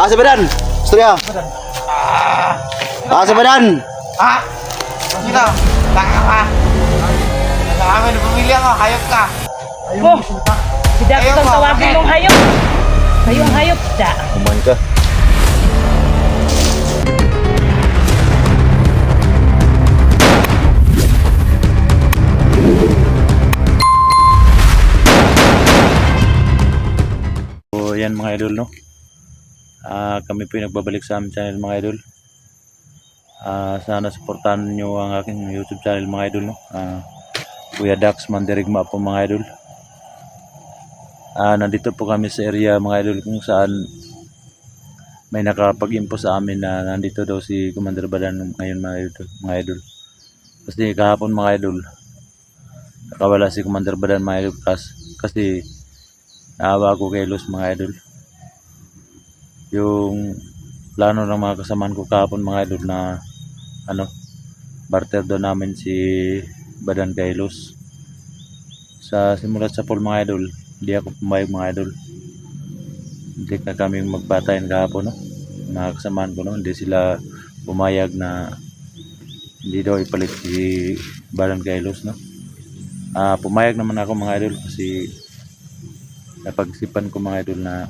Sa badan. Istorya. Sa badan. Sino? Taka ka. Sa amin, bumili ako. Hayop ka. Oh, si Dax Ayaw ang mo, tawagin bakit? mong hayop. Kayong hayop, da. Kumain ka. So, yan mga idol, no? Kami po yung nagbabalik sa aming channel mga idol. Sana supportahan nyo ang aking YouTube channel mga idol, no? Kuya Dax Mandirigma po mga idol. Nandito po kami sa area mga idol kung saan may nakapag-info sa amin na nandito daw si Commander Badan ngayon mga idol. Kasi kahapon mga idol nakawala si Commander Badan mga idol kasi naawa ko kay Los mga idol. Yung plano ng mga kasamaan ko kahapon mga idol na barter daw namin si Badan kay Los. Sa simulat sa pool mga idol, hindi ako pumayag mga idol. Hindi na kami magpatayin kahapon, no? Mga kasamaan ko, no? Hindi sila pumayag na hindi daw ipalit si Badan kay Los, no? Pumayag naman ako mga idol kasi napag-isipan ko mga idol na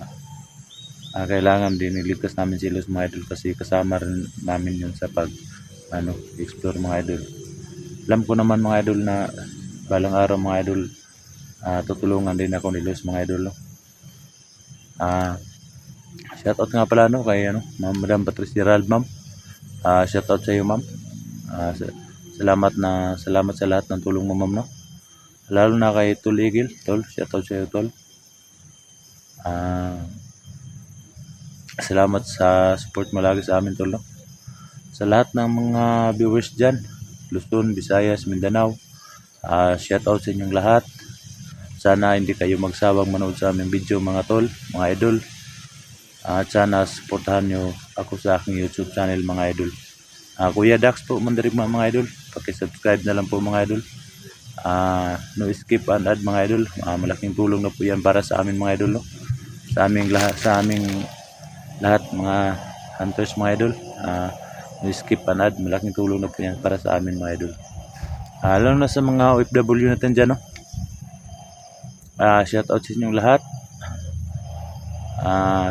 kailangan din iligtas namin si Los mga idol kasi kasama rin namin yun sa explore mga idol. Alam ko naman mga idol na balang araw mga idol tutulungan din ako ni Los mga idol, no? Shoutout nga pala no kay Madam Patricia Gerald ma'am. Shoutout sa iyo ma'am. Salamat sa lahat ng tulong mo ma'am, no? Lalo na kay Tol Eagle, Tol, shoutout sa iyo Tol. Salamat sa support mo lagi sa amin Tol, no? Sa lahat ng mga viewers dyan, Luzon, Visayas, Mindanao, shoutout sa inyong lahat. Sana hindi kayo magsawang manood sa aming video mga tol, mga idol. At sana supportahan nyo ako sa aking YouTube channel mga idol. Kuya Dax po Mandirigma mga idol. Paki-subscribe na lang po mga idol. No skip and add mga idol. Malaking tulong na po yan para sa amin mga idol, no? Sa aming lahat mga hunters mga idol. No skip and add, malaking tulong na po yan para sa amin mga idol. Lalo na sa mga OFW natin dyan, no? Shoutout sa inyong lahat.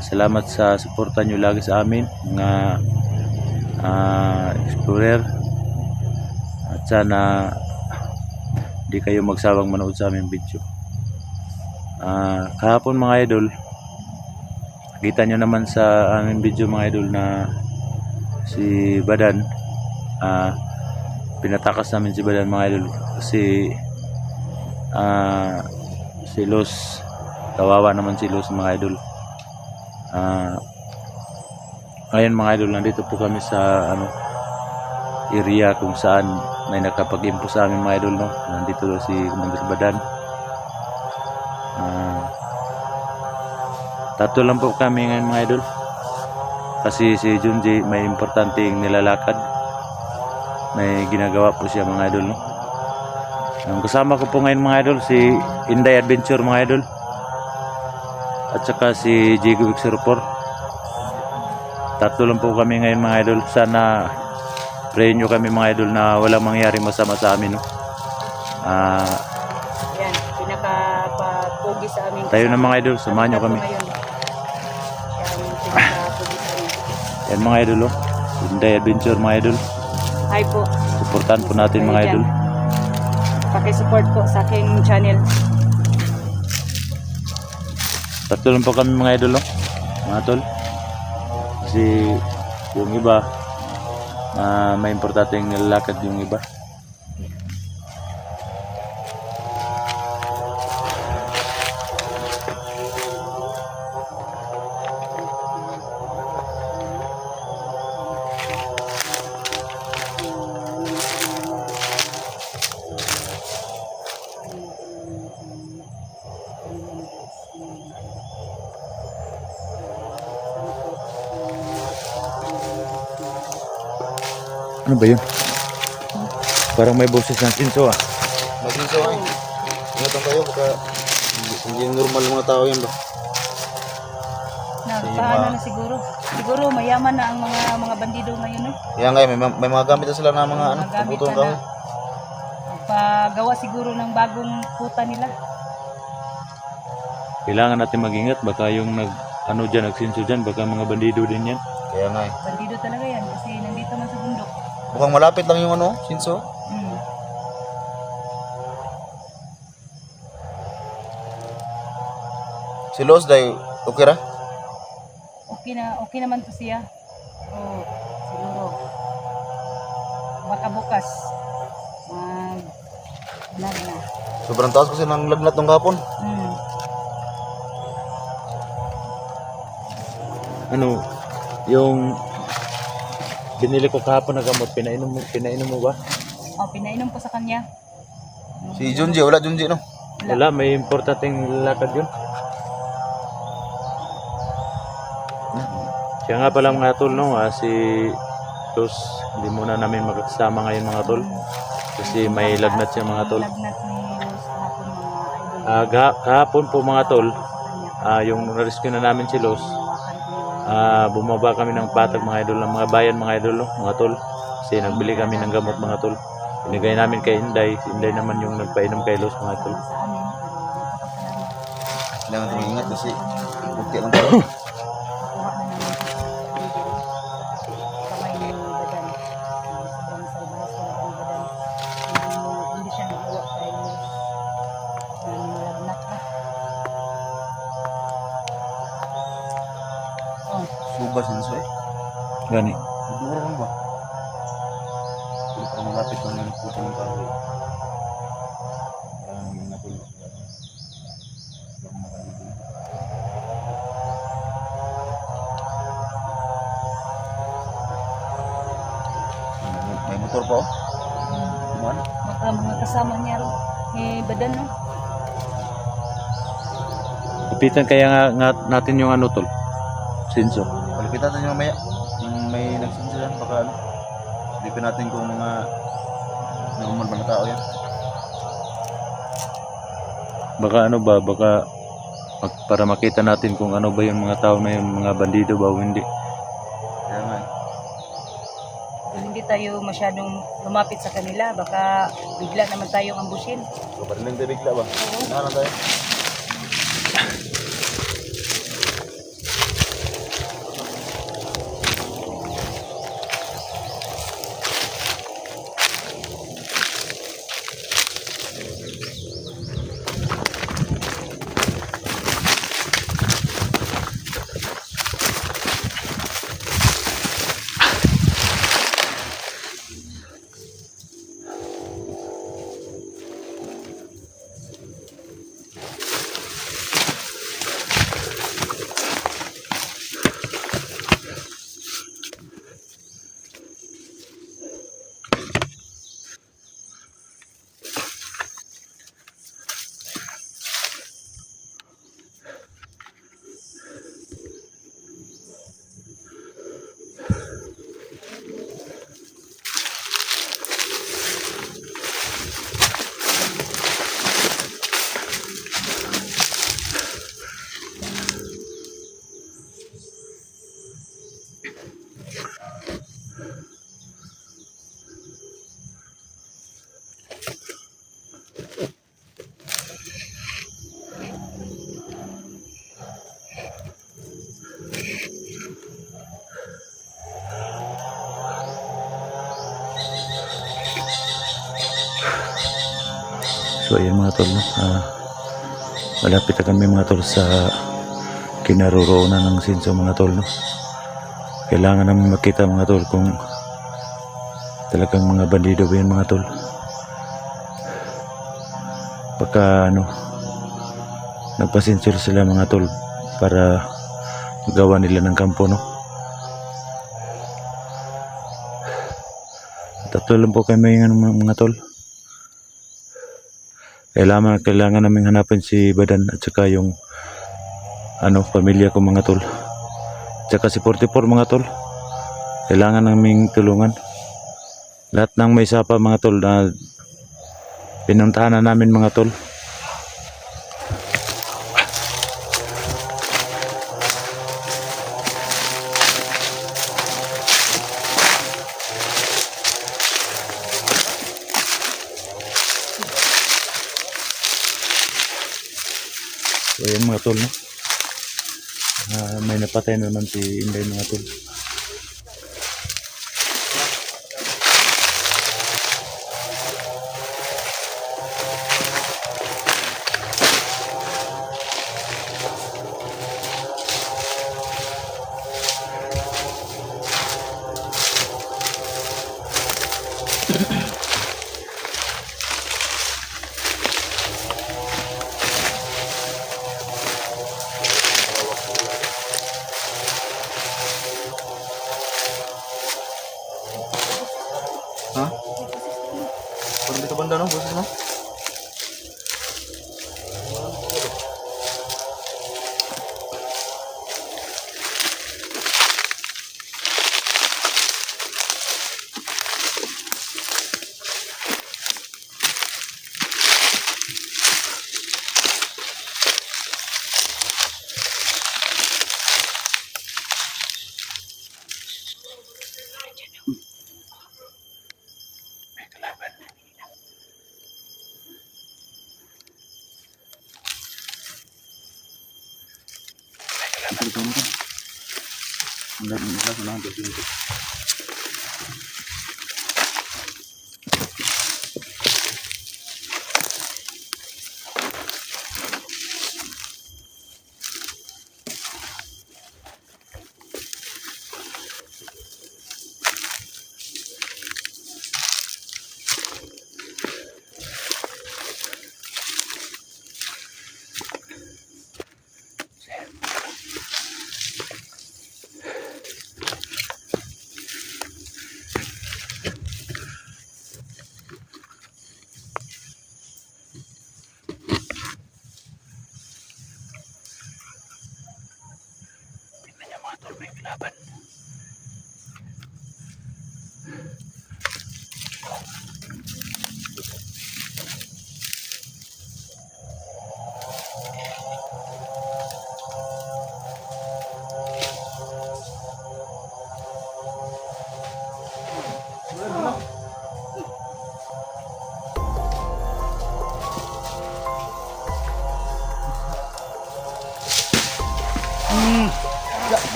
Salamat sa suporta nyo lagi sa amin mga explorer. At sana hindi kayo magsawang manood sa aming video. Kahapon mga idol, kita nyo naman sa aming video mga idol na si Badan, pinatakas namin si Badan mga idol kasi si Los, kawawa naman si Los mga idol. Ngayon mga idol, nandito po kami sa area kung saan may nakapag-info sa amin mga idol, no? Nandito daw si Commander Badan. Tatlo lang po kami ngayon mga idol kasi si Junji may importanteng nilalakad, may ginagawa po siya mga idol, no? Ang kasama ko po ngayon mga idol si Inday Adventure mga idol at saka si Jigo X04. Tatlo lang po kami ngayon mga idol. Sana pray nyo kami mga idol na walang mangyari masama sa amin, no? Yan, pinaka-pogi sa amin. Tayo na mga idol, samahan nyo kami. Yan, pinaka-pogi sa amin. Yan mga idol, oh. Inday Adventure mga idol. Hi po. Suportahan po natin mga idol. Paki-support po sa aking channel. Tatlo lang po kami mga idol, no? Mga tol. Kasi yung iba may importanteng nilalakad yung iba. Ano ba yun? Parang may boses ng sinso ah. Mag-inso ay. Ingatan kayo baka hindi normal mga tao yan ba. Nagpaano na siguro. Siguro mayaman na ang mga bandido ngayon, no? Kaya nga, may mga gamit na sila na mga ano, Mga gamit puputol na kahoy. na. Pagawa siguro ng bagong puta nila. Kailangan natin mag-ingat. Baka yung nagsinso dyan, baka mga bandido din yan. Kaya nga eh. Bandido talaga yan kasi nandito man sa bundok. Mukhang malapit lang yung ano, Shinso. Hmm. Si Los, dahil okay ra? Okay naman to siya. Oo, siguro. Baka bukas. Mag na. Sobrang taas kasi ng lagnat ng hapon. Hmm. Ano, yung binili ko kahapon na gamot, pinainom mo ba? Oh, pinainom ko sa kanya. Si Junji, wala Junji no? Wala, may importanteng lakad yun. Kaya nga pala mga tol, no, si Tos, hindi muna namin magkasama ngayon mga tol. Kasi may lagnat siya mga tol. Lagnat ni Rose kahapon mga idol. Kahapon po mga tol, Sa kanya. yung rescue na namin si Los, Hinawakan ko yung bumaba kami ng patag mga idol, ng mga bayan mga idol, no, mga tol. Kasi nagbili kami ng gamot mga tol. Binigay namin kay Inday. Si Inday naman yung nagpainom kay Los mga tol. sa amin. Napakasalamat. Kailangan natin ingat kasi buti lang tayo. Nakuha na namin sa Angel. Kamay ni Badan. Sobrang salbahas ko ng Badan. Hindi siya nagawa kay Rose. Nalagnat na. Oh, Suba Shinso eh. Gani. Duro lang ba? Kung pa malapit lang yung putol ng kahoy. Parang yung natulog. May motor pa oh. Ano? baka mga kasama niya ro. Badan, no? Lapitan kaya nga natin yung ano tol, Sinso. Palipitan natin yung mamaya. Yung may nagsinsa yan, baka ano. Silipin natin kung mga normal ba na tao yan. Baka ano ba, baka para makita natin kung ano ba yung mga tao na yung mga bandido ba o hindi. Kaya nga eh. Kung hindi tayo masyadong lumapit sa kanila, baka bigla naman tayong ambusin. So, pariling tayo bigla ba? Nahalan tayo. So ayan mga tol, no? Malapit na kami mga tol sa kinaroroonan ng Sinso mga tol, no? Kailangan namin makita mga tol kung talagang mga bandido ba yan mga tol. Baka ano, nagpasinsir sila mga tol para gawa nila ng kampo, no? Tatlo lang po kami mga tol. Kailangan namin hanapin si Badan at saka yung pamilya ko mga tol. Tsaka si 44 mga tol. Kailangan naming tulungan. Lahat ng may sapa mga tol na pinuntahan na namin mga tol. So ayan mga tol, no? May napatay na naman si Inday mga tol. Ha? Parang dito banda no, boses no?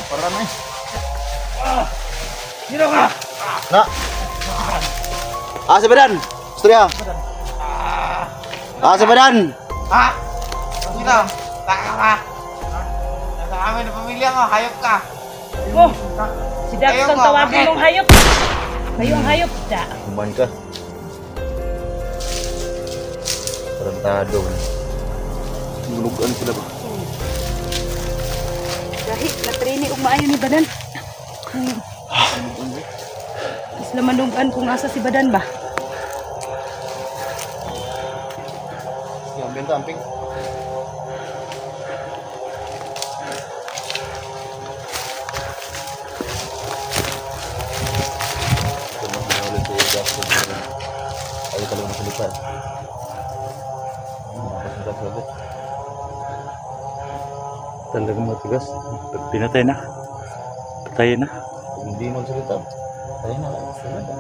Parang na eh. Sino ka? Na! Si Badan! Istorya! Si Badan! Ha? Sino? Taka ka? Nasa amin ang pamilya ko, hayop ka. Oh, si Dax Ayaw ang mo, tawagin bakit? ng hayop. Kayo ang hayop. Da. Kumain ka. Tarantado. Nulugan sila ba? Dahil natrini og maayo ni Badan. Isla manugan kung asa si Badan ba. Yung benta amping. Ayaw talaga masalita. Talagang matigas. Pinatay na. Patay na. Kung hindi magsalita, tayo na lang. Salita.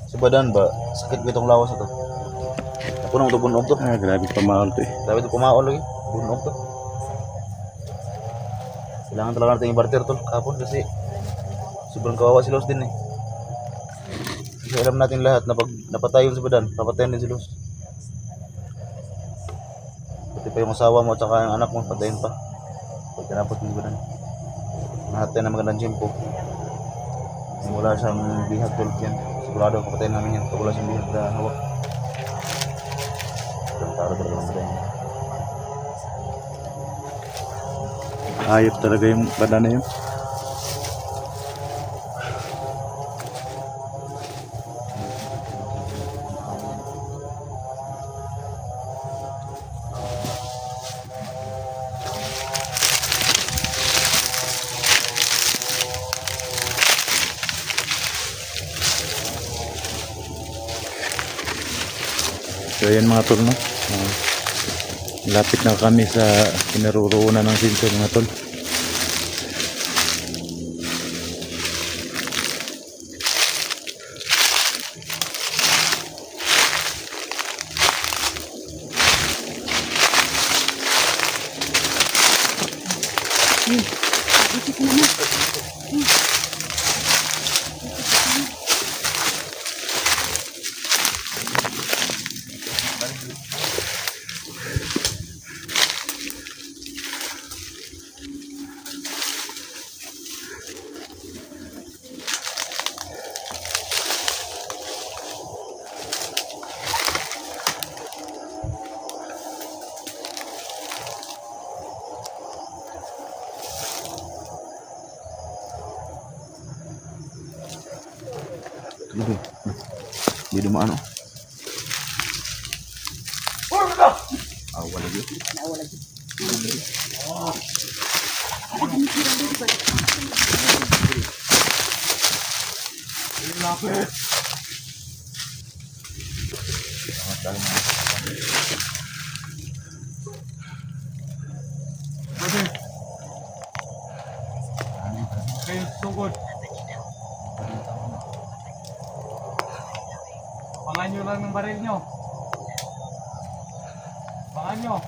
Sa Badan ba, sakit ba itong lawas na to? Ako nang ito bunog to. Grabe pamahal to eh. Grabe ito pumaol lagi. Bunog to. Kailangan talaga natin i-barter to kapon kasi sobrang kawawa si Los din eh. Kasi alam natin lahat na pag napatayon si Badan, papatayin din si Los. Pati pa yung asawa mo at saka yung anak mo, patayin pa. Pag tinapos mo si Badan. Nahat tayo na magandang tiyempo. Kung wala siyang bihag tulad yan, sigurado papatayin namin yan. Pag wala siyang bihag na hawak. Taro talaga ng Badan. Hayop talaga yung Badan na yun. So ayan mga tol, no? Lapit na kami sa kinaroroonan ng sensor mga tol. Isip naman. Hindi. Hindi dumaan oh. Wala dito. Nawala dito. Kayo tungkod. Pangan nyo lang ng baril nyo. Pangan nyo.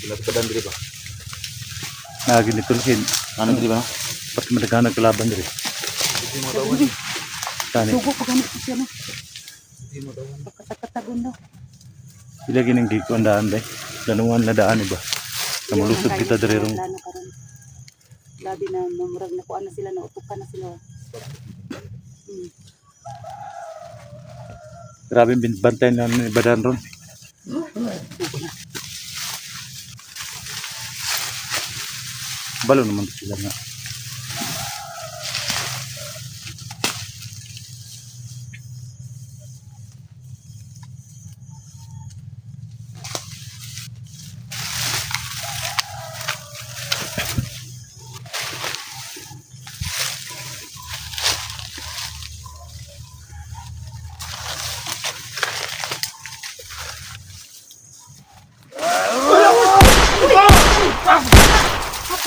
Pinagpadan diri ba? Ginitulkin. Ano diri ba? Pati madaghanag kalaban diri. Tani. Sugo pa ganit siya no. Pagkatatagon daw. Sila ginang gikuan daan day. Ganungan na daan iba. Namulusog kita diri rong. Wala na karon. Labi na mamurag na kuan na sila na utukan na sila. Grabe bantay na ni badan ron. Balo naman sila nga.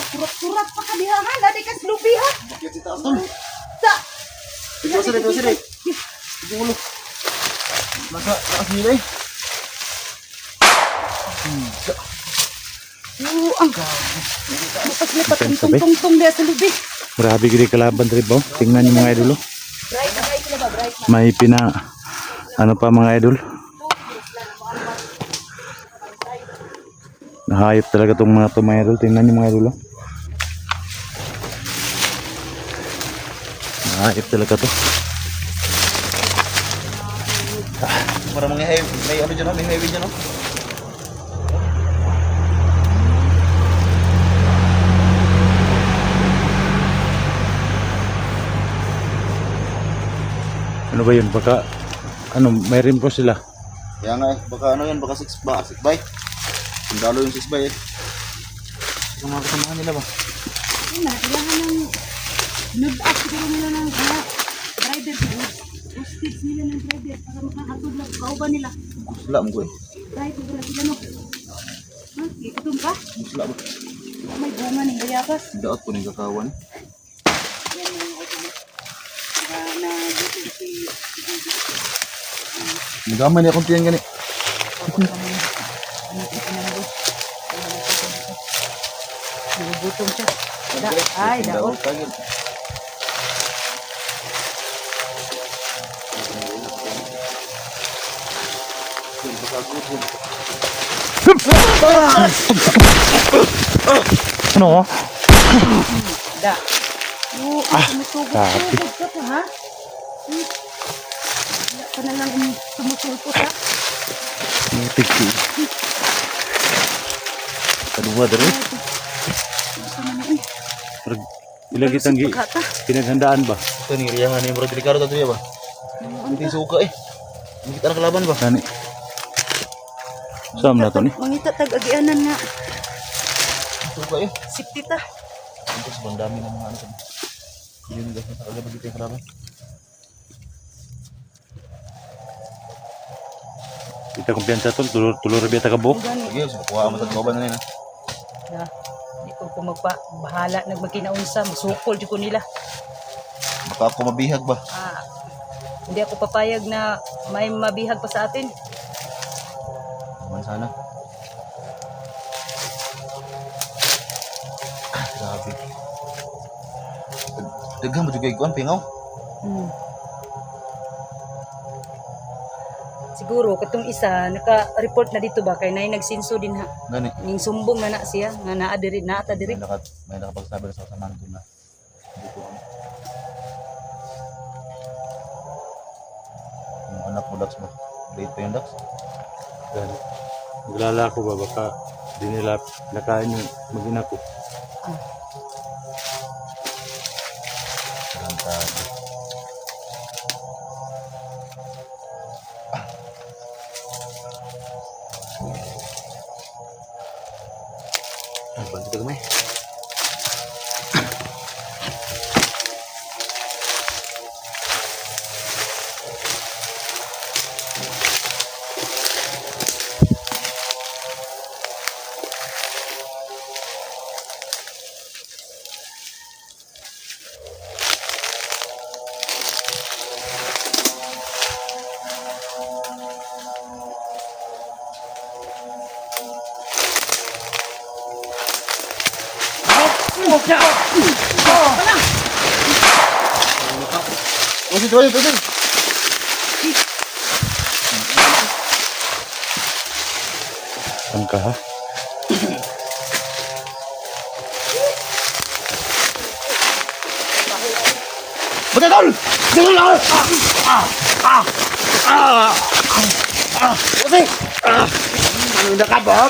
Surat-surat pa ka diha ha, ladi ka slubi ha. Bakit si taas tol? Sa. Ito sila. Ito ulo. Nakasila eh. Ang lipat ang tungtong diha sa lubi. Grabe gini kalaban diri ba? Tingnan niyo mga idol. Bright na kayo sila ba, bright na. May pina ano pa mga idol? Nahayop talaga tong mga to mga idol. Tingnan niyo mga idol. Nahayop talaga to. Para mga heavy, may ano dyan, may heavy dyan. Ano ba yun? Baka ano, may rim po sila. Kaya nga eh, baka ano yan, baka 6 by. Sundalo yung 6 by eh. Yung mga kasamahan nila ba? Yun na, kailangan ng nag-up siguro nila ng driver siguro. Hostage nila ng driver para makakatod lang kauban nila. Sula mo ko eh. Driver nila sila no. Ha? Ikutom ka? Sula ba? May bunga ng bayabas. Daot po ng kakawan. Yan yung automat. Na dito si Nagaman niya kung tiyan gani. Gutom siya. Ay, daog. Ano? Da. Oo, tumusugod-sugod ka pa, ha? Wala ka na lang tumusulpot, ha? Mutik ko. Kadua dari. Ilang kitang Pagkata. pinaghandaan ba? Ito ni riyahan ni Bro Delicado tadi ba? Hindi suka eh. Hindi kita nakalaban ba? Gani. Saan na to ni? Mangita tag-agianan nga. Suka eh. Sipti ta. Ito sobrang dami ng mga ano. Hindi nila sa kalaban dito yung kalaban. Kita kumpiyansa tol, tulor biya ta kabuk. Gani. Sige, kuha mo sa kaban na nila. Da. Di ko magbahala nagmagkinaunsa, masukol jud ko nila. Baka ako mabihag ba? Hindi ako papayag na may mabihag pa sa atin. Naman sana. Grabe. Daghang mo juga iguan pingaw. Siguro katong isa naka-report na dito ba kay nay nagsinso din ha. Gani. Ning sumbong na siya nga naa diri naata diri. May nakapagsabi sa kasamahan ko na. Dito ano. Yung anak mo Dax ba? Late pa yung Dax? Gani. Maglala ko ba baka di nila nakain yung mag-ina ko. Tarantado. Bantu ka gamay. Oh, situ aja, tuh. Saan ka ha? Betul! Jangan! Ano na ka ba?